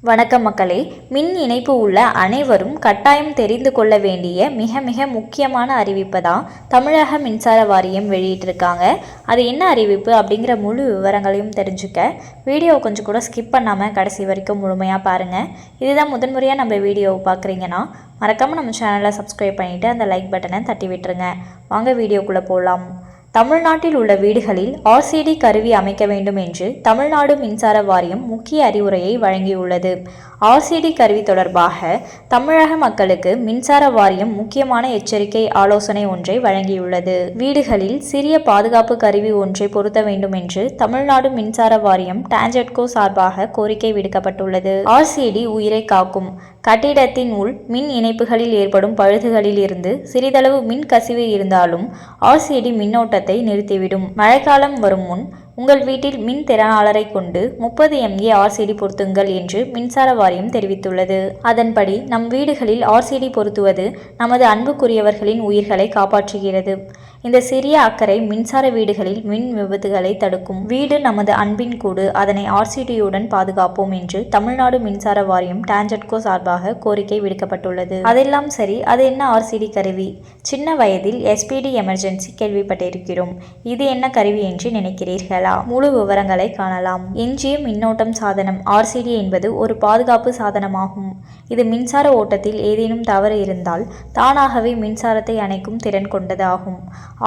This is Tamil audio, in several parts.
வணக்கம் மக்களே. மின் இணைப்பு உள்ள அனைவரும் கட்டாயம் தெரிந்து கொள்ள வேண்டிய மிக மிக முக்கியமான அறிவிப்பை தான் தமிழக மின்சார வாரியம் வெளியிட்டிருக்காங்க. அது என்ன அறிவிப்பு அப்படிங்கிற முழு விவரங்களையும் தெரிஞ்சுக்க வீடியோ கொஞ்சம் கூட ஸ்கிப் பண்ணாமல் கடைசி வரைக்கும் முழுமையாக பாருங்கள். இதுதான் முதன்முறையாக நம்ம வீடியோவை பார்க்குறீங்கன்னா மறக்காமல் நம்ம சேனலை சப்ஸ்கிரைப் பண்ணிவிட்டு அந்த லைக் பட்டனை தட்டி விட்டுருங்க. வாங்க வீடியோக்குள்ளே போகலாம். தமிழ்நாட்டில் உள்ள வீடுகளில் RCD கருவி அமைக்க வேண்டும் என்று தமிழ்நாடு மின்சார வாரியம் முக்கிய அறிவுரையை வழங்கியுள்ளது. RCD கருவி தொடர்பாக தமிழக மக்களுக்கு மின்சார வாரியம் முக்கியமான எச்சரிக்கை ஆலோசனை ஒன்றை வழங்கியுள்ளது. வீடுகளில் சிறிய பாதுகாப்பு கருவி ஒன்றை பொருத்த வேண்டும் என்று தமிழ்நாடு மின்சார வாரியம் டான்ஜெட்கோ சார்பாக கோரிக்கை விடுக்கப்பட்டுள்ளது. RCD உயிரை காக்கும். கட்டிடத்தின் உள் மின் இணைப்புகளில் ஏற்படும் பழுதுகளில் இருந்து சிறிதளவு மின் கசிவு இருந்தாலும் RCD மின்னோட்டத்தை நிறுத்திவிடும். மழைக்காலம் வரும் முன் உங்கள் வீட்டில் மின் திறனாளரை கொண்டு 30 MA RCD பொருத்துங்கள் என்று மின்சார வாரியம் தெரிவித்துள்ளது. அதன்படி நம் வீடுகளில் RCD பொருத்துவது நமது அன்புக்குரியவர்களின் உயிர்களை காப்பாற்றுகிறது. இந்த சிறிய அக்கறை மின்சார வீடுகளில் மின் விபத்துகளை தடுக்கும். வீடு நமது அன்பின் கூடு, அதனை RCDயுடன் பாதுகாப்போம் என்று தமிழ்நாடு மின்சார வாரியம் டான்ஜெட்கோ சார்பாக கோரிக்கை விடுக்கப்பட்டுள்ளது. அதெல்லாம் சரி, அது என்ன RCD கருவி? சின்ன வயதில் SPD எமர்ஜென்சி கேள்விப்பட்டிருக்கிறோம். இது என்ன கருவி என்று நினைக்கிறீர்களா? முழு விவரங்களை காணலாம். எஞ்சிய மின்னோட்டம் சாதனம் RCD என்பது ஒரு பாதுகாப்பு சாதனமாகும். இது மின்சார ஓட்டத்தில் ஏதேனும் தவறு இருந்தால் தானாகவே மின்சாரத்தை அணைக்கும் திறன் கொண்டது ஆகும்.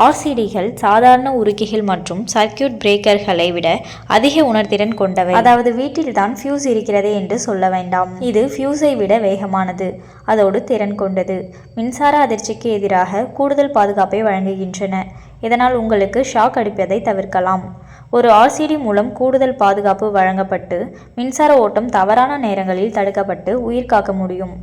RCDகள் சாதாரண உருக்கிகள் மற்றும் சர்க்கியூட் பிரேக்கர்களை விட அதிக உணர்திறன் கொண்டவை. அதாவது வீட்டில் தான் ஃபியூஸ் இருக்கிறதே என்று சொல்ல வேண்டாம். இது ஃபியூஸை விட வேகமானது, அதோடு திறன் கொண்டது. மின்சார அதிர்ச்சிக்கு எதிராக கூடுதல் பாதுகாப்பை வழங்குகின்றன. இதனால் உங்களுக்கு ஷாக் அடிப்பதை தவிர்க்கலாம். ஒரு RCD மூலம் கூடுதல் பாதுகாப்பு வழங்கப்பட்டு மின்சார ஓட்டம் தவறான நேரங்களில் தடுக்கப்பட்டு உயிர் காக்க முடியும்.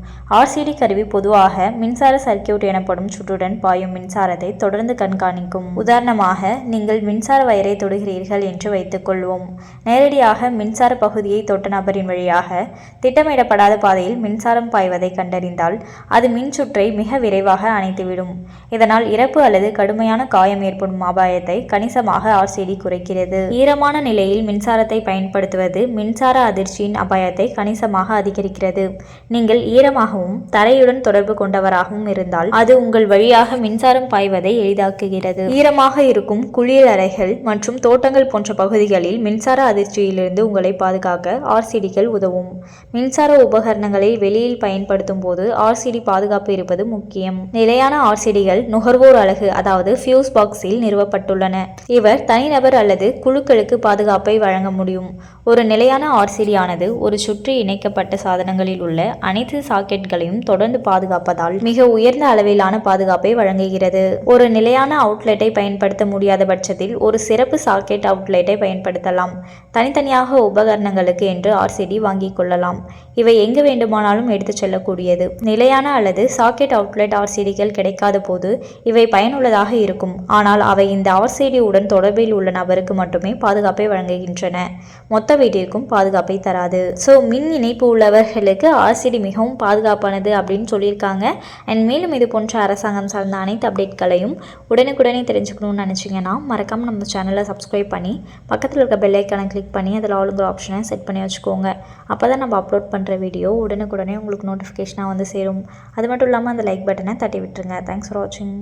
RCD கருவி பொதுவாக மின்சார சர்க்கியூட் எனப்படும் சுற்றுடன் பாயும் மின்சாரத்தை தொடர்ந்து கண்காணிக்கும். உதாரணமாக, நீங்கள் மின்சார வயரை தொடுகிறீர்கள் என்று வைத்துக்கொள்வோம். நேரடியாக மின்சார பகுதியை தொட்ட நபரின் வழியாக திட்டமிடப்படாத பாதையில் மின்சாரம் பாய்வதை கண்டறிந்தால் அது மின்சுற்றை மிக விரைவாக அணைத்துவிடும். இதனால் இறப்பு அல்லது கடுமையான காயம் ஏற்படும் அபாயத்தை கணிசமாக RCD குறைக்கிறது. ஈரமான நிலையில் மின்சாரத்தை பயன்படுத்துவது மின்சார அதிர்ச்சியின் அபாயத்தை கணிசமாக அதிகரிக்கிறது. நீங்கள் ஈரமாகவும் தரையுடன் தொடர்பு கொண்டவராகவும் இருந்தால் அது உங்கள் வழியாக மின்சாரம் பாய்வதை எளிதாக்குகிறது. ஈரமாக இருக்கும் குளியல் அறைகள் மற்றும் தோட்டங்கள் போன்ற பகுதிகளில் மின்சார அதிர்ச்சியிலிருந்து உங்களை பாதுகாக்க RCDகள் உதவும். மின்சார உபகரணங்களை வெளியில் பயன்படுத்தும் போது RCD பாதுகாப்பு இருப்பது முக்கியம். நிலையான RCDகள் நுகர்வோர் அலகு, அதாவது ஃபியூஸ் பாக்ஸில் நிறுவப்பட்டுள்ளன. இவர் தனிநபர் அல்லது குழுக்களுக்கு பாதுகாப்பை வழங்க முடியும். ஒரு நிலையான RCD ஆனது ஒரு சுற்றி இணைக்கப்பட்ட சாதனங்களில் உள்ள அனைத்து சாக்கெட்களையும் தொடர்ந்து பாதுகாப்பதால் மிக உயர்ந்த அளவிலான பாதுகாப்பை வழங்குகிறது. ஒரு நிலையான அவுட்லெட்டை பயன்படுத்த முடியாத பட்சத்தில் ஒரு சிறப்பு சாக்கெட் அவுட்லெட்டை பயன்படுத்தலாம். தனித்தனியாக உபகரணங்களுக்கு என்று RCD வாங்கிக் கொள்ளலாம். இவை எங்கு வேண்டுமானாலும் எடுத்துச் செல்லக்கூடியது. நிலையான அல்லது சாக்கெட் அவுட்லெட் RCDகள் கிடைக்காத போது இவை பயனுள்ளதாக இருக்கும். ஆனால் அவை இந்த RCD உடன் தொடர்பில் உள்ள நபருக்கு மட்டுமே பாதுகாப்பை வழங்குகின்றன. மொத்த வீட்டிற்கும் பாதுகாப்பை தராது. ஸோ மின் இணைப்பு உள்ளவர்களுக்கு RCD மிகவும் பாதுகாப்பானது அப்படின்னு சொல்லியிருக்காங்க. அண்ட் மேலும் இது போன்ற அரசாங்கம் சார்ந்த அனைத்து அப்டேட்களையும் உடனுக்குடனே தெரிஞ்சுக்கணும்னு நினச்சிங்கன்னா மறக்காமல் நம்ம சேனலை சப்ஸ்கிரைப் பண்ணி பக்கத்தில் இருக்க பெல் ஐக்கானை கிளிக் பண்ணி அதில் ஆளுங்கிற ஆப்ஷனை செட் பண்ணி வச்சுக்கோங்க. அப்போ தான் நம்ம அப்லோட் பண்ணுற வீடியோ உடனுக்குடனே உங்களுக்கு நோட்டிஃபிகேஷனாக வந்து சேரும். அது மட்டும் இல்லாமல் அந்த லைக் பட்டனை தட்டி விட்டுருங்க. தேங்க்ஸ் ஃபார் வாட்சிங்.